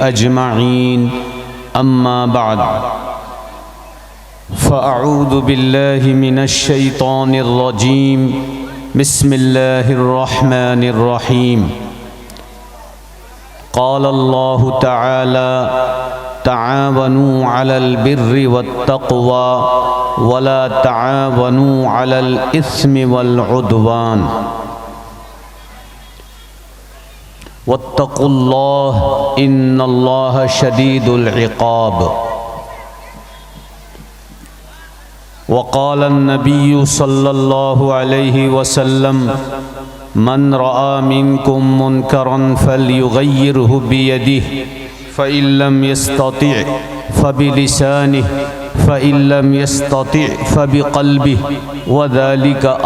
अजमईन अम्मा बाद फ़अऊज़ु बिल्लाहि मिनश्शैतानिर्रजीम बिस्मिल्लाहिर्रहमानिर्रहीम क़ालल्लाहु तआला तआवनू अलल बिर्रि वत्तक़वा वला तआवनू अलल इस्मि वल उद्वान वत्तक़ुल्लाह इन्नल्लाह शदीदुल इक़ाब। वक़ाल नबिय्यु सल्लल्लाहु अलैहि वसल्लम मन रआ मिनकुम मुनकरन फलयुग़य्यिरहु बियदिहि फ़इल्लम यस्तति' फ़बिलिसानिहि फ़इल्लम यस्तति' फ़बिक़ल्बिहि वज़ालिका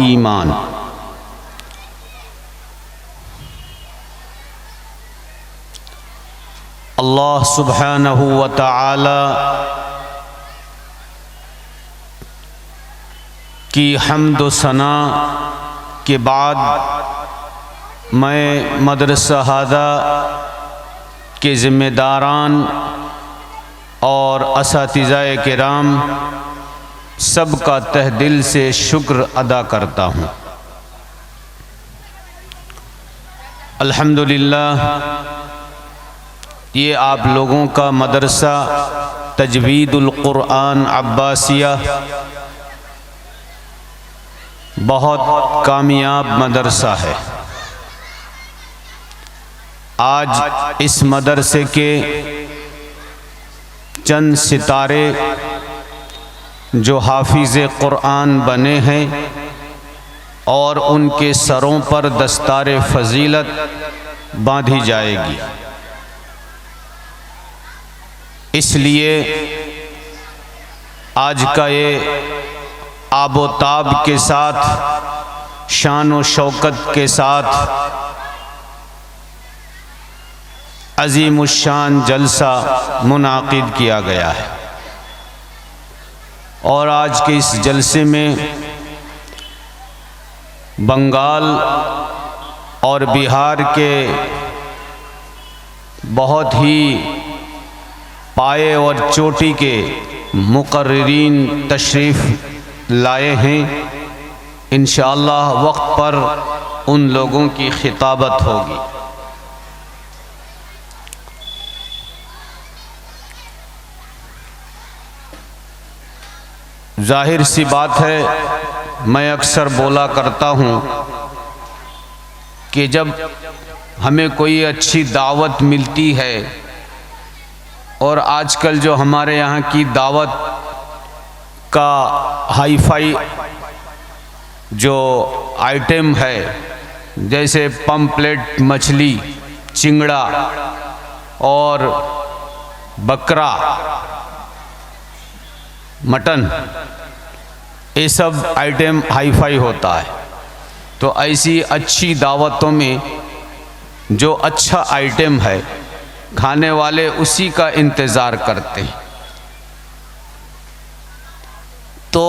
ईमान। अल्लाह सुब्हानहु व तआला की हम्द व सना के बाद मैं मदरसा हादा के ज़िम्मेदारान और असातिज़ाए किराम सबका तहे दिल से शुक्र अदा करता हूँ। अल्हम्दुलिल्लाह ये आप लोगों का मदरसा तजवीदुल कुरान अब्बासिया बहुत कामयाब मदरसा है। आज इस मदरसे के चंद सितारे जो हाफिज़ कुरान बने हैं और उनके सरों पर दस्तारे फजीलत बांधी जाएगी, इसलिए आज का ये आबोताब के साथ शान व शौकत के साथ अज़ीमुश्शान जलसा मुनाकिद किया गया है। और आज के इस जलसे में बंगाल और बिहार के बहुत ही पाए और चोटी के मुक़र्रिरीन तशरीफ़ लाए हैं। इंशाअल्लाह वक्त पर उन लोगों की खिताबत होगी। जाहिर सी बात है, मैं अक्सर बोला करता हूँ कि जब हमें कोई अच्छी दावत मिलती है, और आजकल जो हमारे यहाँ की दावत का हाई फाई जो आइटम है, जैसे पम्पलेट मछली, चिंगड़ा और बकरा, मटन, ये सब आइटम हाई फाई होता है। तो ऐसी अच्छी दावतों में जो अच्छा आइटम है, खाने वाले उसी का इंतज़ार करते हैं। तो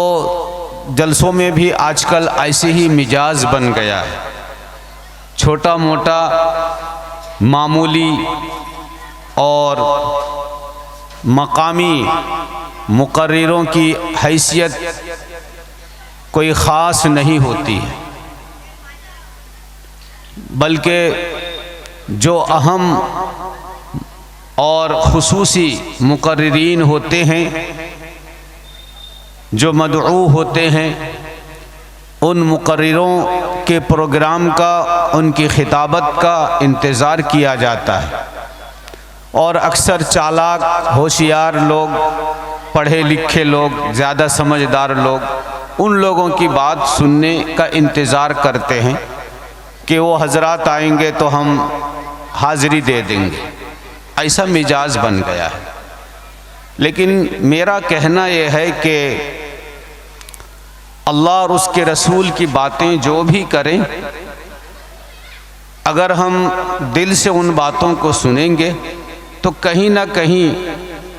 जलसों में भी आजकल ऐसे ही मिजाज बन गया है। छोटा मोटा मामूली और मकामी मुक़र्रिरों की हैसियत कोई ख़ास नहीं होती है, बल्कि जो अहम और खुसूसी मुक़र्रिरीन होते हैं, जो मदऊ होते हैं, उन मुक़र्रिरों के प्रोग्राम का, उनकी खिताबत का इंतज़ार किया जाता है। और अक्सर चालाक, होशियार लोग, पढ़े लिखे लोग, ज़्यादा समझदार लोग उन लोगों की बात सुनने का इंतज़ार करते हैं कि वो हजरात आएंगे तो हम हाज़िरी दे देंगे। ऐसा मिजाज बन गया है। लेकिन मेरा कहना यह है कि अल्लाह और उसके रसूल की बातें जो भी करें, अगर हम दिल से उन बातों को सुनेंगे तो कहीं ना कहीं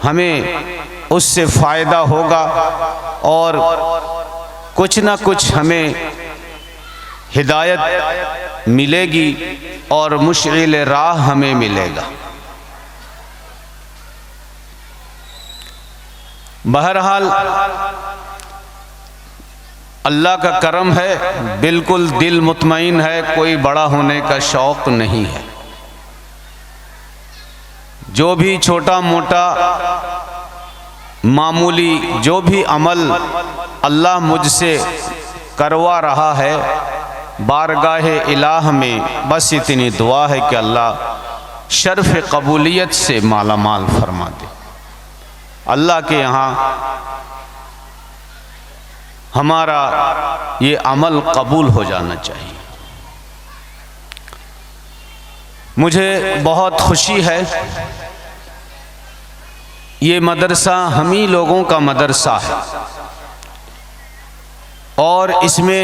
हमें उससे फ़ायदा होगा और कुछ ना कुछ हमें हिदायत मिलेगी और मुश्किल राह हमें मिलेगा। बहरहाल अल्लाह का करम है, बिल्कुल दिल मुतमईन है, कोई बड़ा होने का शौक़ नहीं है। जो भी छोटा मोटा मामूली जो भी अमल अल्लाह मुझसे करवा रहा है, बारगाह इलाह में बस इतनी दुआ है कि अल्लाह शर्फ कबूलियत से माला माल फरमा दे। अल्लाह के यहाँ हमारा ये अमल कबूल हो जाना चाहिए। मुझे बहुत खुशी है, ये मदरसा हम ही लोगों का मदरसा है और इसमें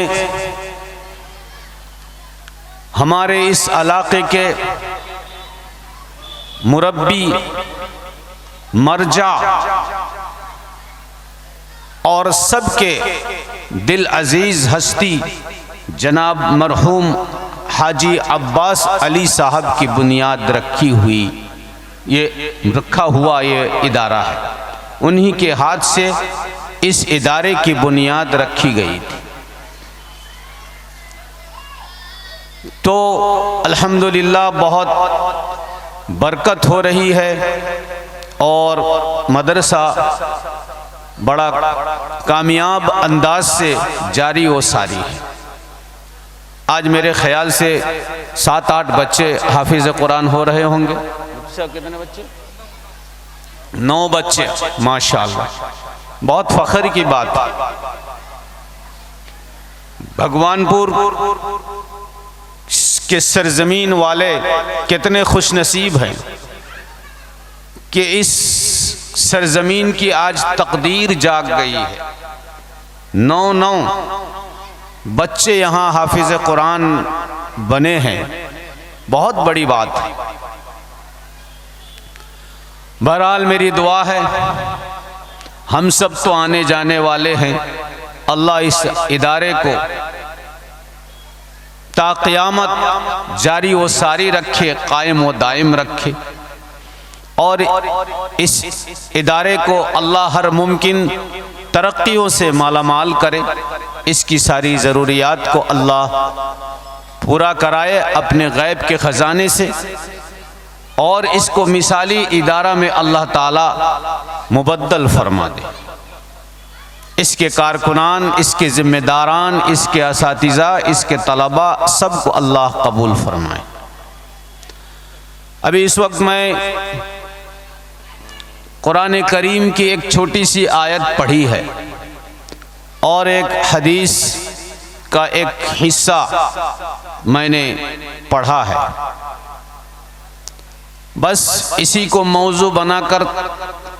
हमारे इस इलाके के मुरब्बी, मर्जा और सबके दिल अजीज़ हस्ती जनाब मरहूम हाजी अब्बास अली साहब की बुनियाद रखा हुआ ये इदारा है। उन्हीं के हाथ से इस इदारे की बुनियाद रखी गई थी। तो अल्हम्दुलिल्लाह बहुत बरकत हो रही है और मदरसा बड़ा कामयाब अंदाज से जारी व सारी है। आज मेरे ख्याल से 7-8 बच्चे हाफिज़ कुरान हो रहे होंगे। कितने बच्चे? 9 बच्चे, माशाअल्लाह, बहुत फ़ख्र की बात है। भगवानपुर के सरजमीन वाले कितने खुशनसीब हैं कि इस सरजमीन की आज तकदीर जाग गई है। 9 बच्चे यहाँ हाफिज़ कुरान बने हैं, बहुत बड़ी बात है। बहरहाल मेरी दुआ है, हम सब तो आने जाने वाले हैं। अल्लाह इस इदारे को ता क़यामत जारी व सारी रखे, कायम व दायम रखे और इस इदारे को अल्लाह हर मुमकिन तरक्कियों से मालामाल करे। इसकी सारी ज़रूरियात को अल्लाह पूरा कराए अपने गैब के ख़जाने से और इसको मिसाली इदारा में अल्लाह ताला मुबद्दल फरमा दे। इसके कारकुनान, इसके ज़िम्मेदारान, इसके असातिज़ा, इसके तलबा सबको अल्लाह कबूल फरमाए। अभी इस वक्त मैं कुरान करीम की एक छोटी सी आयत पढ़ी है और एक हदीस का एक हिस्सा मैंने पढ़ा है। बस इसी को मौजू बनाकर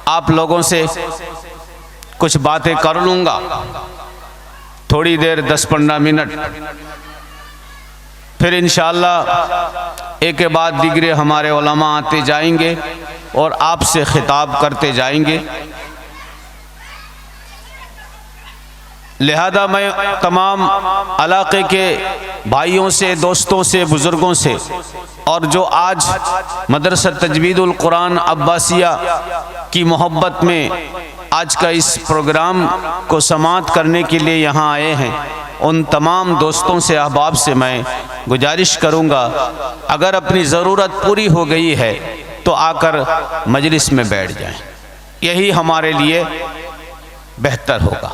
आप लोगों से कुछ बातें कर लूँगा, थोड़ी देर 10-15 मिनट, फिर इंशाअल्लाह एक के बाद दिगरे हमारे उलमा आते जाएंगे और आपसे खिताब करते जाएंगे। लिहाजा मैं तमाम इलाके के भाइयों से, दोस्तों से, बुज़ुर्गों से और जो आज मदरसा तजवीदुल कुरान अब्बासिया की मोहब्बत में आज का इस प्रोग्राम को समाअत करने के लिए यहाँ आए हैं, उन तमाम दोस्तों से, अहबाब से मैं गुजारिश करूँगा, अगर अपनी ज़रूरत पूरी हो गई है तो आकर मजलिस में बैठ जाएं, यही हमारे लिए बेहतर होगा।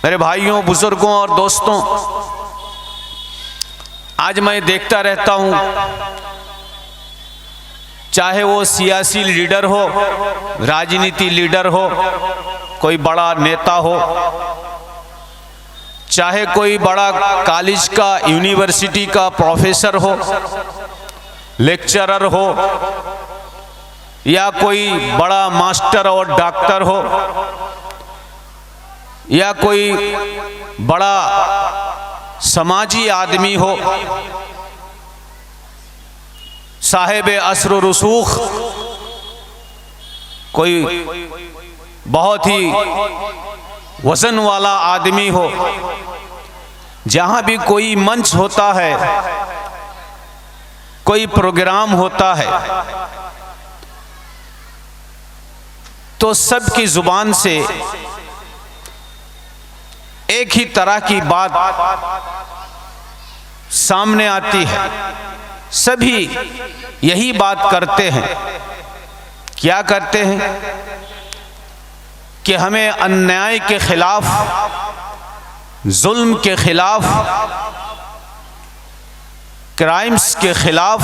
मेरे भाइयों, बुजुर्गों और दोस्तों, आज मैं देखता रहता हूँ, चाहे वो सियासी लीडर हो, राजनीति लीडर हो, कोई बड़ा नेता हो, चाहे कोई बड़ा कॉलेज का, यूनिवर्सिटी का प्रोफेसर हो, लेक्चरर हो, या कोई बड़ा मास्टर और डॉक्टर हो, या कोई बड़ा समाजी आदमी हो, साहिब असर व रसूख, कोई बहुत ही वजन वाला आदमी हो, जहाँ भी कोई मंच होता है, कोई प्रोग्राम होता है, तो सबकी जुबान से एक ही तरह की बात सामने आती है। सभी यही बात करते हैं। क्या करते हैं कि हमें अन्याय के खिलाफ, जुल्म के खिलाफ, क्राइम्स के खिलाफ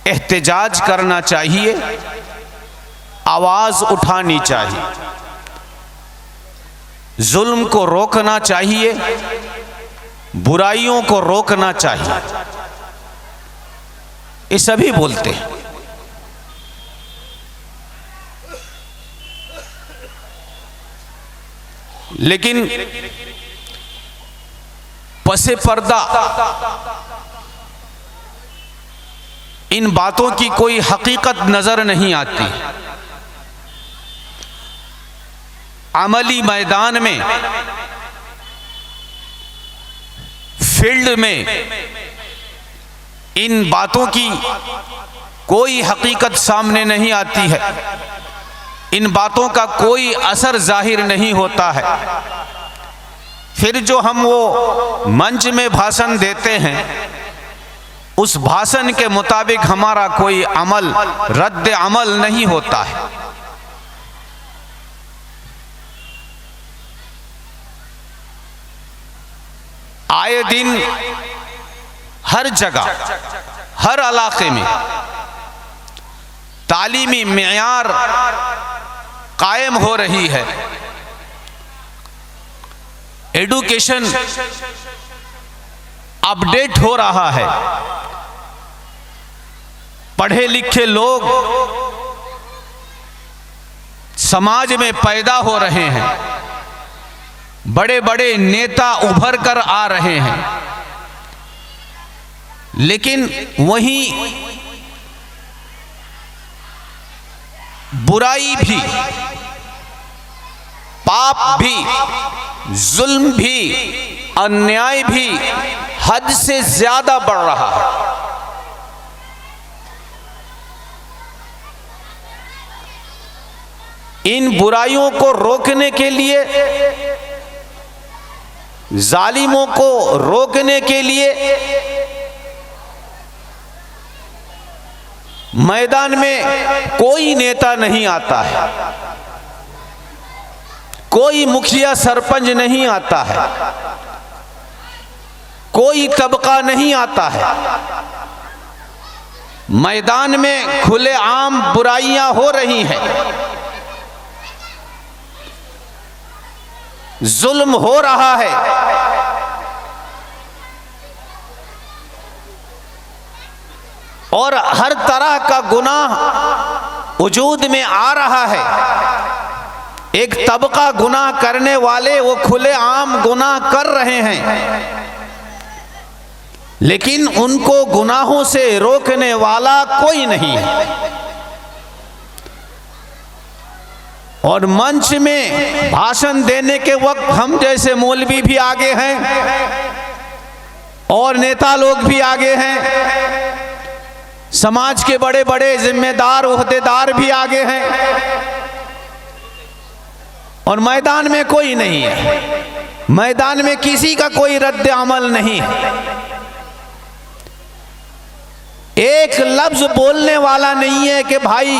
एहतजाज करना चाहिए, आवाज उठानी चाहिए, जुल्म को रोकना चाहिए, बुराइयों को रोकना चाहिए। ये सभी बोलते हैं। लेकिन पसे पर्दा इन बातों की कोई हकीकत नजर नहीं आती। अमली मैदान में, फील्ड में इन बातों की कोई हकीकत सामने नहीं आती है। इन बातों का कोई असर जाहिर नहीं होता है। फिर जो हम वो मंच में भाषण देते हैं, उस भाषण के मुताबिक हमारा कोई अमल, रद्द अमल नहीं होता है। आए दिन हर जगह, हर इलाके में तालीमी मेयार कायम हो रही है। एजुकेशन अपडेट हो रहा है। पढ़े लिखे लोग समाज में पैदा हो रहे हैं। बड़े बड़े नेता उभर कर आ रहे हैं। लेकिन वहीं बुराई भी, पाप भी, जुल्म भी, अन्याय भी हद से ज्यादा बढ़ रहा है। इन बुराइयों को रोकने के लिए, जालिमों को रोकने के लिए मैदान में कोई नेता नहीं आता है, कोई मुखिया सरपंच नहीं आता है, कोई तबका नहीं आता है। मैदान में खुलेआम बुराइयां हो रही हैं, जुल्म हो रहा है। और हर तरह का गुनाह वजूद में आ रहा है। एक तबका गुनाह करने वाले वो खुलेआम गुनाह कर रहे हैं, लेकिन उनको गुनाहों से रोकने वाला कोई नहीं है। और मंच में भाषण देने के वक्त हम जैसे मौलवी भी आगे हैं और नेता लोग भी आगे हैं, समाज के बड़े बड़े जिम्मेदार ओहदेदार भी आगे हैं, और मैदान में कोई नहीं है। मैदान में किसी का कोई रद्द अमल नहीं है। एक लफ्ज बोलने वाला नहीं है कि भाई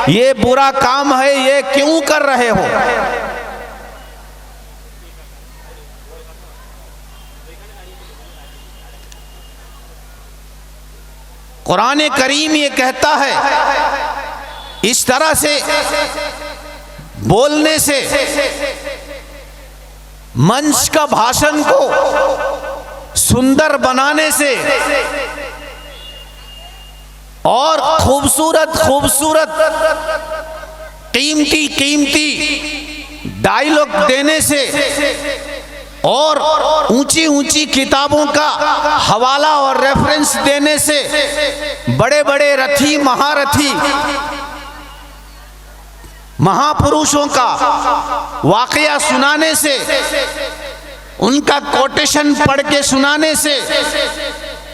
ये बुरा काम है, ये क्यों कर रहे हो। कुरान करीम ये कहता है, इस तरह से बोलने से, मंच का भाषण को सुंदर बनाने से और खूबसूरत खूबसूरत कीमती कीमती डायलॉग देने से और ऊंची ऊंची किताबों का हवाला और रेफरेंस देने से, बड़े बड़े रथी महारथी महापुरुषों का वाकया सुनाने से, उनका कोटेशन पढ़ के सुनाने से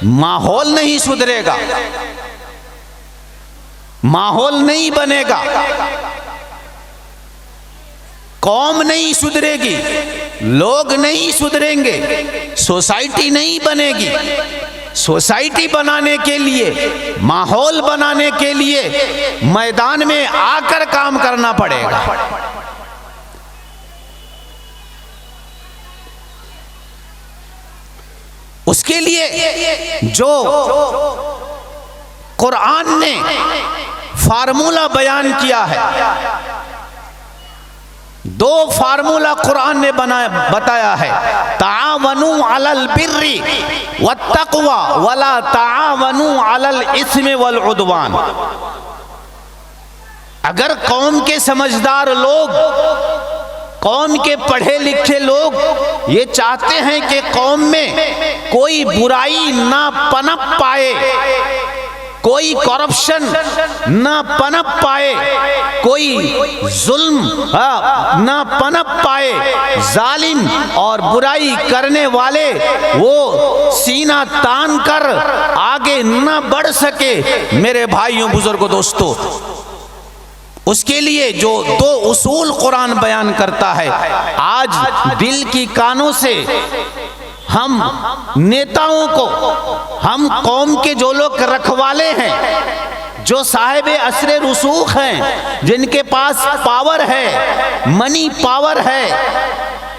माहौल नहीं सुधरेगा, माहौल नहीं बनेगा। कौम नहीं सुधरेगी, लोग नहीं सुधरेंगे, सोसाइटी नहीं बनेगी। सोसाइटी बनाने के लिए, माहौल बनाने के लिए मैदान में आकर काम करना पड़ेगा। उसके लिए जो कुरान ने फार्मूला बयान किया है, दो फार्मूला कुरान ने बताया है, तावनु अलल बिर्रि वत्तक़वा वला तावनु अलल इस्मि वल उद्वान। अगर कौम के समझदार लोग, कौम के पढ़े लिखे लोग ये चाहते हैं कि कौम में कोई बुराई ना पनप पाए, कोई करप्शन ना पनप पाए, कोई जुल्म ना पनप पाए, जालिम और बुराई करने वाले वो सीना तान कर आगे ना बढ़ सके, मेरे भाइयों बुजुर्गों दोस्तों, उसके लिए जो दो उसूल कुरान बयान करता है। आज दिल की कानों से हम नेताओं को, हम कौम के जो लोग रखवाले हैं, जो साहिब असरे रसूख हैं, जिनके पास पावर है, मनी पावर है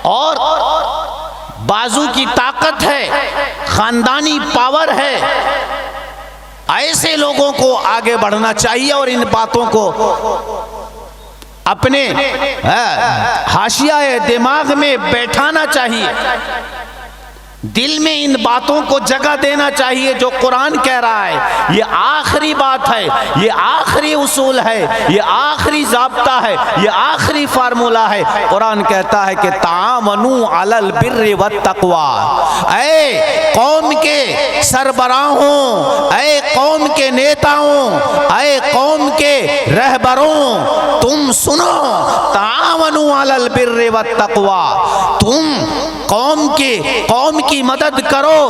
और बाजू की ताकत है, खानदानी पावर है, ऐसे लोगों को आगे बढ़ना चाहिए और इन बातों को अपने हाशिया दिमाग में बैठाना चाहिए, दिल में इन बातों को जगह देना चाहिए। जो कुरान कह रहा है ये आखिरी बात है, ये आखिरी उसूल है, ये आखिरी ज़ाब्ता है, ये आखिरी फार्मूला है। कुरान कहता है कि तामनु अलल बिर्रि वत्तक़वा। ऐ कौम के सरबराहों, ऐ कौम के नेताओं, ऐ कौम के रहबरों, तुम सुनो, तामनु अलल बिर्रि वत्तक़वा। तुम कौम की मदद करो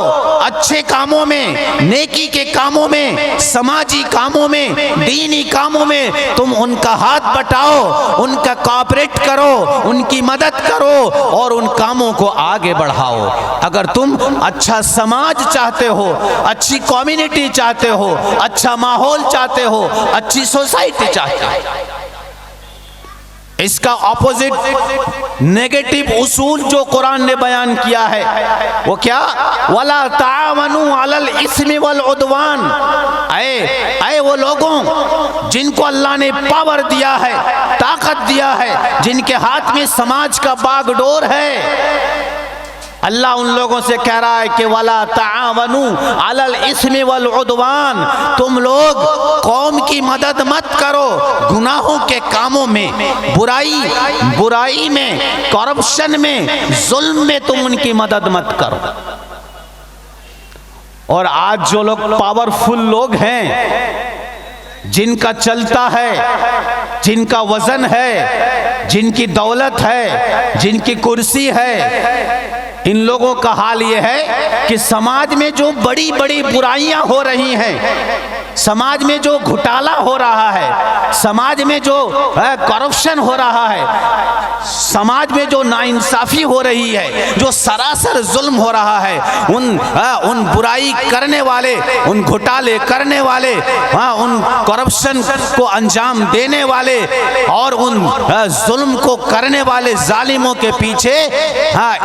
अच्छे कामों में, नेकी के कामों में, समाजी कामों में, दीनी कामों में तुम उनका हाथ बटाओ, उनका कोऑपरेट करो, उनकी मदद करो और उन कामों को आगे बढ़ाओ। अगर तुम अच्छा समाज चाहते हो, अच्छी कम्युनिटी चाहते हो, अच्छा माहौल चाहते हो, अच्छी सोसाइटी चाहते हो, इसका ऑपोजिट नेगेटिव उसूल जो कुरान ने बयान किया है वो क्या? वला तावनु अलल इस्मि वल उद्वान। ऐ वो लोगों जिनको अल्लाह ने पावर दिया है, ताकत दिया है, जिनके हाथ में समाज का बागडोर है, अल्लाह उन लोगों से कह रहा है कि वला तावनु अलल इस्मि वल उद्वान। तुम लोग कौम की मदद मत करो गुनाहों के कामों में, बुराई में, करप्शन में, जुल्म में तुम उनकी मदद मत करो। और आज जो लोग पावरफुल लोग हैं, जिनका चलता है, जिनका वजन है, जिनकी दौलत है, जिनकी कुर्सी है, इन लोगों का हाल ये है कि समाज में जो बड़ी बड़ी बुराइयां हो रही हैं, समाज में जो घोटाला हो रहा है, समाज में जो करप्शन हो रहा है, समाज में जो नाइंसाफी हो रही है, जो सरासर जुल्म हो रहा है, उन बुराई करने वाले, उन घोटाले करने वाले, उन करप्शन को अंजाम देने वाले और उन जुल्म को करने वाले जालिमों के पीछे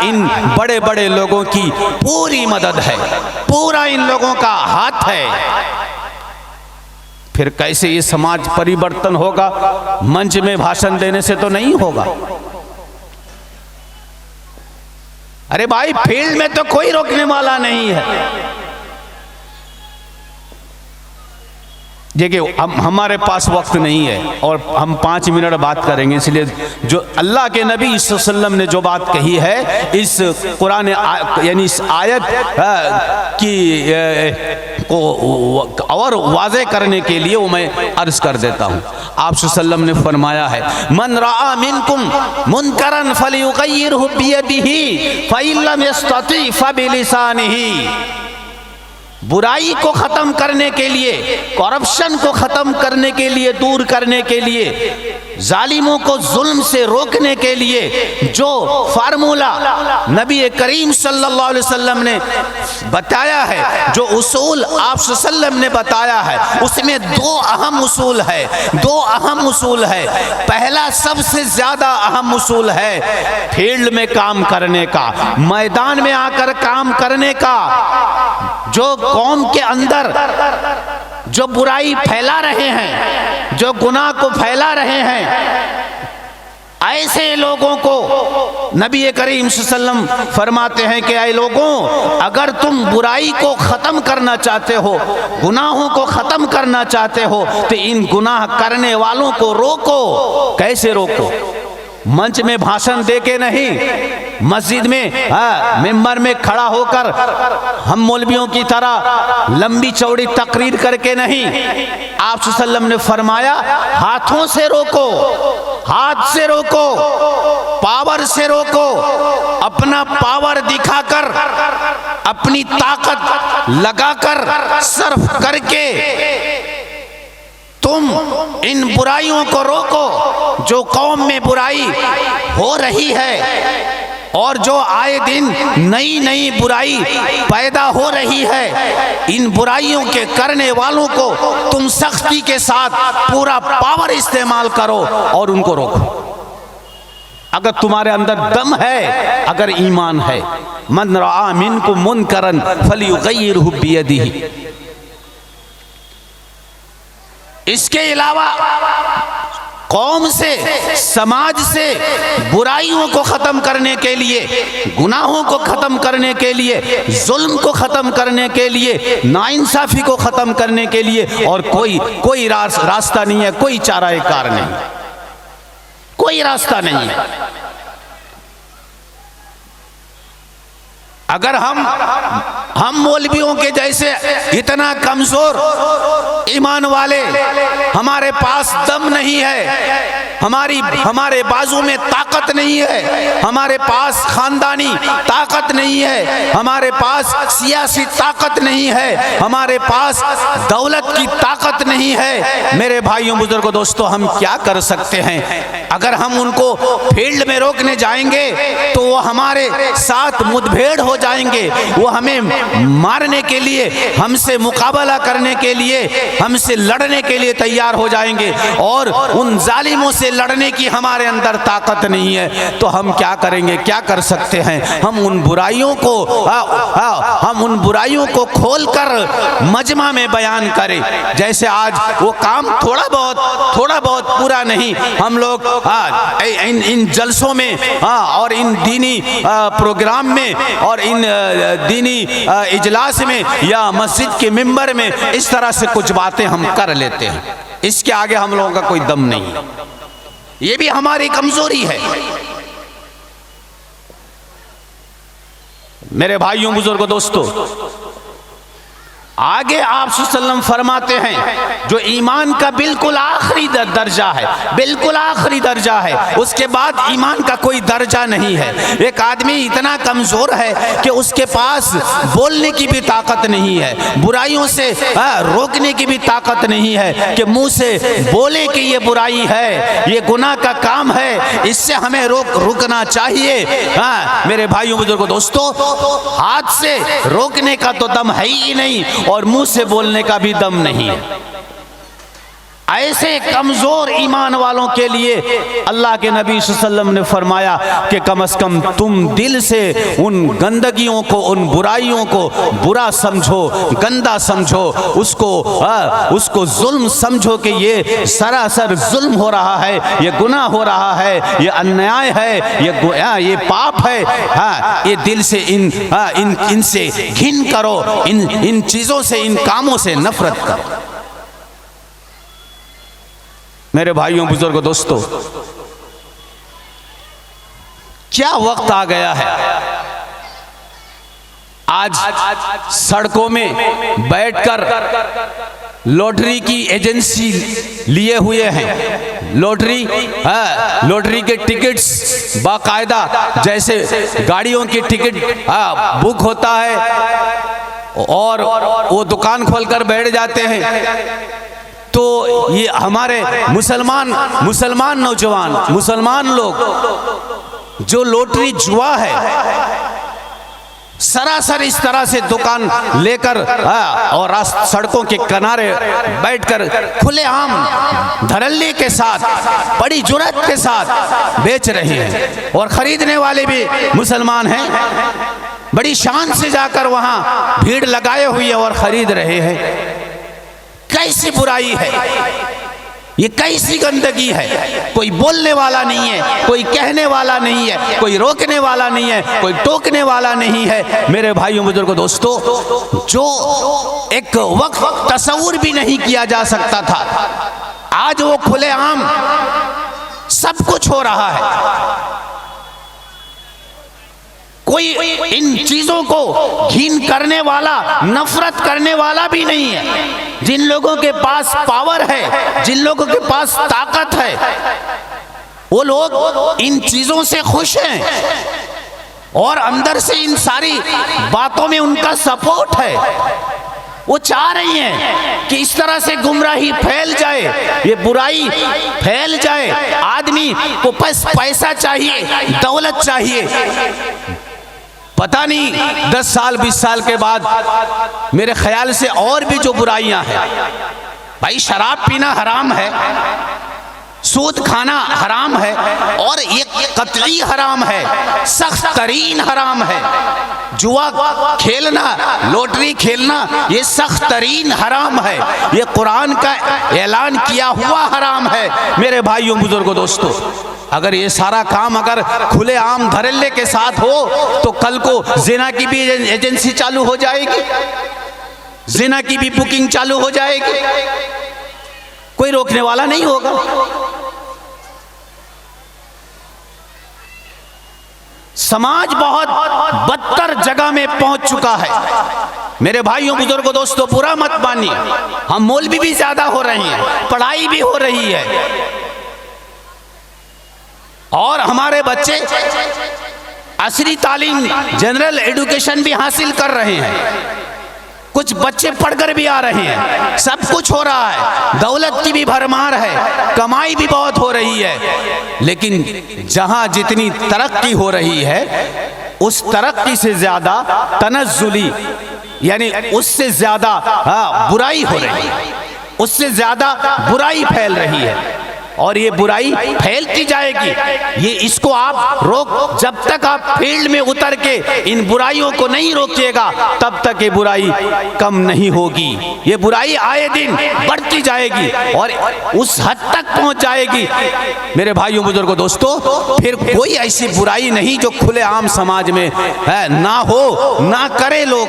इन बड़े बड़े लोगों की पूरी मदद है, पूरा इन लोगों का हाथ है। फिर कैसे ये समाज परिवर्तन होगा? मंच में भाषण देने से तो नहीं होगा। अरे भाई, फील्ड में तो कोई रोकने वाला नहीं है। देखिए, हमारे पास वक्त नहीं है और हम 5 मिनट बात करेंगे, इसलिए जो अल्लाह के नबी सल्लल्लाहु अलैहि वसल्लम ने जो बात कही है इस कुरान यानी इस आयत की को और वाज़े करने के लिए वो मैं अर्ज कर देता हूँ। आप सल्लल्लाहु अलैहि वसल्लम ने फरमाया है, मन रआ मिनकुम मुनकरन फलयुगय्यिरहु बियदिही फइन लम यस्तति फबिलिसानिही। बुराई को खत्म करने के लिए, करप्शन को खत्म करने के लिए, दूर करने के लिए जालिमों को जुल्म से रोकने के लिए जो फार्मूला नबी करीम सल्लल्लाहु अलैहि वसल्लम ने बताया है, जो उसूल आप सल्लम ने बताया है, उसमें दो अहम उसूल है। पहला सबसे ज्यादा अहम उसूल है फील्ड में काम करने का, मैदान में आकर काम करने का। जो कौम के अंदर जो बुराई फैला रहे हैं, जो गुनाह को फैला रहे हैं, ऐसे लोगों को नबी करीम सल्लल्लाहु अलैहि वसल्लम फरमाते हैं कि ऐ लोगों, अगर तुम बुराई को ख़त्म करना चाहते हो, गुनाहों को ख़त्म करना चाहते हो, तो इन गुनाह करने वालों को रोको। कैसे रोको? मंच में भाषण दे के नहीं, मस्जिद में मिंबर में खड़ा होकर हम मौलवियों की तरह लंबी चौड़ी तकरीर करके नहीं। आप सल्लल्लाहु अलैहि वसल्लम ने फरमाया हाथों से रोको, हाथ से रोको, पावर से रोको। अपना पावर दिखाकर, अपनी ताकत लगाकर, सर्फ करके तुम इन बुराइयों को रोको जो कौम में बुराई हो रही है और जो आए दिन नई नई बुराई पैदा हो रही है। इन बुराइयों के करने वालों को तुम सख्ती के साथ पूरा पावर इस्तेमाल करो और उनको रोको। अगर तुम्हारे अंदर दम है, अगर ईमान है, मन रआ मिनकुम मुनकरन फलयुगय्यिरहु बियदिही। इसके अलावा कौम से, समाज से बुराइयों को खत्म करने के लिए, गुनाहों को खत्म करने के लिए, जुल्म को खत्म करने के लिए, नाइंसाफी को खत्म करने के लिए और कोई रास्ता नहीं है, कोई चाराकार नहीं, कोई रास्ता नहीं है। अगर हम मौलवियों के जैसे इतना कमजोर ईमान वाले, हमारे पास दम नहीं है, हमारे बाजू में ताकत नहीं है, हमारे पास खानदानी ताकत नहीं है, हमारे पास सियासी ताकत नहीं है, हमारे पास दौलत की ताकत नहीं है, मेरे भाइयों बुजुर्गों दोस्तों, हम क्या कर सकते हैं? अगर हम उनको फील्ड में रोकने जाएंगे तो वो हमारे साथ मुठभेड़ हो जाएंगे, वो हमें मारने के लिए, हमसे मुकाबला करने के लिए, हमसे लड़ने के लिए तैयार हो जाएंगे और उन जालिमों से लड़ने की हमारे अंदर ताकत नहीं है। तो हम क्या करेंगे? क्या कर सकते हैं? हम उन बुराइयों को खोलकर मजमा में बयान करें। जैसे आज वो काम थोड़ा बहुत पूरा नहीं, हम लोग इन जलसों में और इन दीनी प्रोग्राम में और इन दीनी इजलास में या मस्जिद के मिंबर में इस तरह से कुछ बातें हम कर लेते हैं। इसके आगे हम लोगों का कोई दम नहीं है, ये भी हमारी कमजोरी है। मेरे भाइयों बुजुर्गों दोस्तों, आगे आप सल्लम फरमाते हैं जो ईमान का बिल्कुल आखिरी दर्जा है, बिल्कुल आखिरी दर्जा है, उसके बाद ईमान का कोई दर्जा नहीं है। एक आदमी इतना कमजोर है कि उसके पास बोलने की भी ताकत नहीं है, बुराइयों से रोकने की भी ताकत नहीं है कि मुंह से बोले कि ये बुराई है, ये गुनाह का काम है, इससे हमें रुकना चाहिए। मेरे भाइयों बुजुर्गों दोस्तों, हाथ से रोकने का तो दम है ही नहीं और मुंह से बोलने का भी दम नहीं है। ऐसे कमजोर ईमान वालों के लिए अल्लाह के नबी सल्लल्लाहु अलैहि वसल्लम ने फरमाया कि कम से कम तुम दिल से उन गंदगियों को, उन बुराइयों को बुरा समझो, गंदा समझो, उसको जुल्म समझो कि ये सरासर जुल्म हो रहा है, ये गुनाह हो रहा है, ये अन्याय है, ये पाप है। ये दिल से इनसे घिन करो, इन चीजों से, इन कामों से नफरत करो। मेरे भाइयों बुजुर्गों दोस्तों, क्या वक्त आ गया है। आज सड़कों में बैठकर लॉटरी की एजेंसी लिए हुए हैं, लॉटरी के टिकट्स बाकायदा, जैसे गाड़ियों की टिकट बुक होता है और वो दुकान खोलकर बैठ जाते हैं। तो ये हमारे मुसलमान नौजवान, मुसलमान लोग जो लॉटरी जुआ है, सरासर इस तरह से दुकान लेकर और सड़कों के किनारे बैठकर खुलेआम धड़ल्ले के साथ, बड़ी जुर्रत के साथ बेच रहे हैं। और खरीदने वाले भी मुसलमान हैं, बड़ी शान से जाकर वहां भीड़ लगाए हुए और खरीद रहे हैं। कैसी बुराई है ये, कैसी गंदगी है। कोई बोलने वाला नहीं है, कोई कहने वाला नहीं है, कोई रोकने वाला नहीं है, कोई टोकने वाला नहीं है। मेरे भाइयों बुजुर्गों दोस्तों, जो एक वक्त तस्वुर भी नहीं किया जा सकता था, आज वो खुलेआम सब कुछ हो रहा है। कोई इन चीजों को घिन करने वाला, नफरत करने वाला भी नहीं है। जिन लोगों के पास पावर है, जिन लोगों के पास ताकत है, वो लोग इन चीजों से खुश हैं और अंदर से इन सारी बातों में उनका सपोर्ट है। वो चाह रही हैं कि इस तरह से गुमराही फैल जाए, ये बुराई फैल जाए। आदमी को बस पैसा चाहिए, दौलत चाहिए। पता नहीं 10 साल 20 साल के बाद मेरे ख्याल से और भी जो बुराइयां हैं। भाई शराब पीना हराम है, सूद खाना हराम है, और ये कतई हराम है, सख्त तरीन हराम है। जुआ खेलना, लॉटरी खेलना, ये सख्त तरीन हराम है। ये कुरान का ऐलान किया हुआ हराम है। मेरे भाइयों बुजुर्गों दोस्तों, अगर ये सारा काम अगर खुले आम धड़ल्ले के साथ हो तो कल को जिना की भी एजेंसी चालू हो जाएगी, जिना की भी बुकिंग चालू हो जाएगी, कोई रोकने वाला नहीं होगा। समाज बहुत बदतर जगह में पहुंच चुका है। मेरे भाइयों बुजुर्गों दोस्तों, बुरा मत मानिए, हम मौलवी भी ज्यादा हो रहे हैं, पढ़ाई भी हो रही है, और हमारे बच्चे असली तालीम, जनरल एजुकेशन भी हासिल कर रहे हैं। कुछ बच्चे पढ़कर भी आ रहे हैं, सब कुछ हो रहा है, दौलत की भी भरमार है, कमाई भी बहुत हो रही है। लेकिन जहां जितनी तरक्की हो रही है, उस तरक्की से ज्यादा तनज़्ज़ुली, यानी उससे ज्यादा बुराई हो रही है, उससे ज्यादा बुराई फैल रही है, और ये बुराई फैलती जाएगी। ये इसको आप रोक, जब तक आप फील्ड में उतर के इन बुराइयों को नहीं रोकिएगा, तब तक ये बुराई कम नहीं होगी। ये बुराई आए दिन बढ़ती जाएगी और उस हद तक पहुंच जाएगी, मेरे भाइयों बुजुर्गों दोस्तों, फिर कोई ऐसी बुराई नहीं जो खुलेआम समाज में ना हो, ना करे लोग।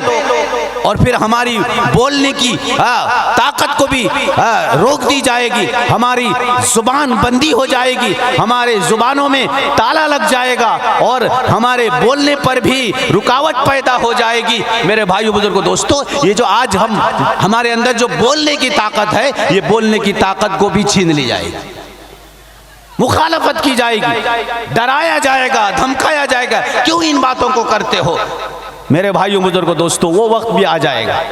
और फिर हमारी बोलने की ताकत को भी रोक दी जाएगी, हमारी जुबान बंदी हो जाएगी, हमारे जुबानों में ताला लग जाएगा और हमारे बोलने पर भी रुकावट पैदा हो जाएगी। मेरे भाइयों बुजुर्गों दोस्तों, ये जो आज हमारे अंदर जो बोलने की ताकत है, ये बोलने की ताकत को भी छीन ली जाएगी, मुखालफत की जाएगी, डराया जाएगा, धमकाया जाएगा। क्यों इन बातों को करते हो? मेरे भाइयों बुजुर्गों दोस्तों, वो वक्त भी आ जाएगा,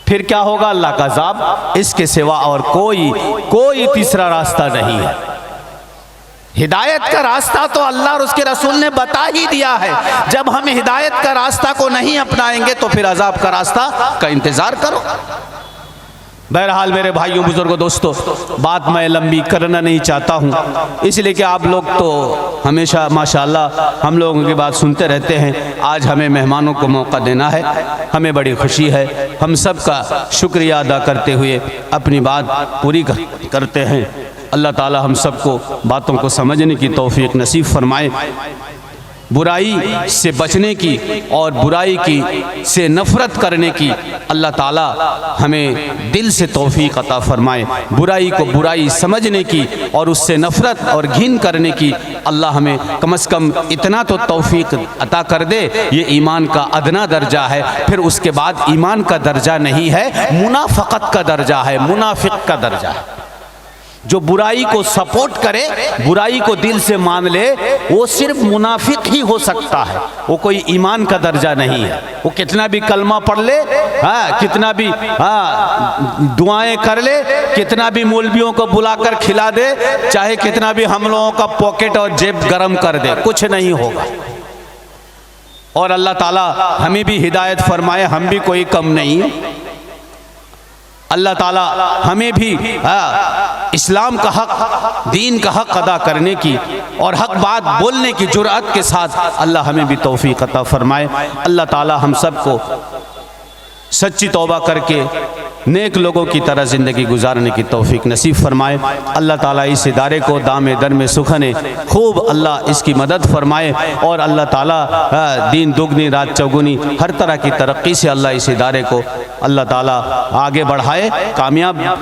फिर क्या होगा? अल्लाह का अज़ाब, इसके सिवा और कोई तीसरा रास्ता नहीं है। हिदायत का रास्ता तो अल्लाह और उसके रसूल ने बता ही दिया है। जब हम हिदायत का रास्ता को नहीं अपनाएंगे तो फिर अज़ाब का रास्ता का इंतजार करो। बहरहाल मेरे भाइयों बुजुर्गों दोस्तों, बात मैं लंबी करना नहीं चाहता हूँ, इसलिए कि आप लोग तो हमेशा माशाअल्लाह हम लोगों की बात सुनते रहते हैं। आज हमें मेहमानों को मौका देना है, हमें बड़ी खुशी है। हम सब का शुक्रिया अदा करते हुए अपनी बात पूरी करते हैं। अल्लाह ताला हम सबको बातों को समझने की तौफीक नसीब फरमाए, बुराई से बचने की और बुराई की से नफ़रत करने की अल्लाह ताला हमें दिल से तौफीक अता फरमाए। बुराई को बुराई समझने की और उससे नफ़रत और घिन करने की अल्लाह हमें कम से कम इतना तो तौफीक अता कर दे। ये ईमान का अदना दर्जा है, फिर उसके बाद ईमान का दर्जा नहीं है, मुनाफ़क़त का दर्जा है, मुनाफिक का दर्जा है। जो बुराई को सपोर्ट करे, बुराई को दिल से मान ले, वो सिर्फ मुनाफिक ही हो सकता है, वो कोई ईमान का दर्जा नहीं है। वो कितना भी कलमा पढ़ ले, कितना भी दुआएं कर ले, कितना भी मौलवियों को बुलाकर खिला दे, चाहे कितना भी हम लोगों का पॉकेट और जेब गरम कर दे, कुछ नहीं होगा। और अल्लाह ताला हमें भी हिदायत फरमाए, हम भी कोई कम नहीं। अल्लाह ताला हमें भी इस्लाम का हक, दीन का हक अदा करने की और हक बात बोलने की जुर्अत के साथ अल्लाह हमें भी तौफीक अता फरमाए। अल्लाह ताला हम सबको सच्ची तौबा करके नेक लोगों की तरह ज़िंदगी गुजारने की तौफीक नसीब फरमाए। अल्लाह ताला इस इदारे को दामे दर में सुखने खूब अल्लाह इसकी मदद फरमाए और अल्लाह ताला दिन दुगनी रात चौगुनी हर तरह की तरक्की से अल्लाह इस इदारे को अल्लाह ताला आगे बढ़ाए,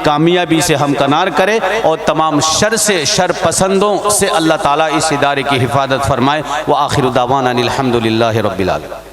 कामयाबी से हमकनार करे और तमाम शर से, शर पसंदों से अल्लाह ताला इस इदारे की हिफाजत फरमाए। व आखिर दावाना अनिल हम्दुलिल्लाहि रब्बिल आलमीन।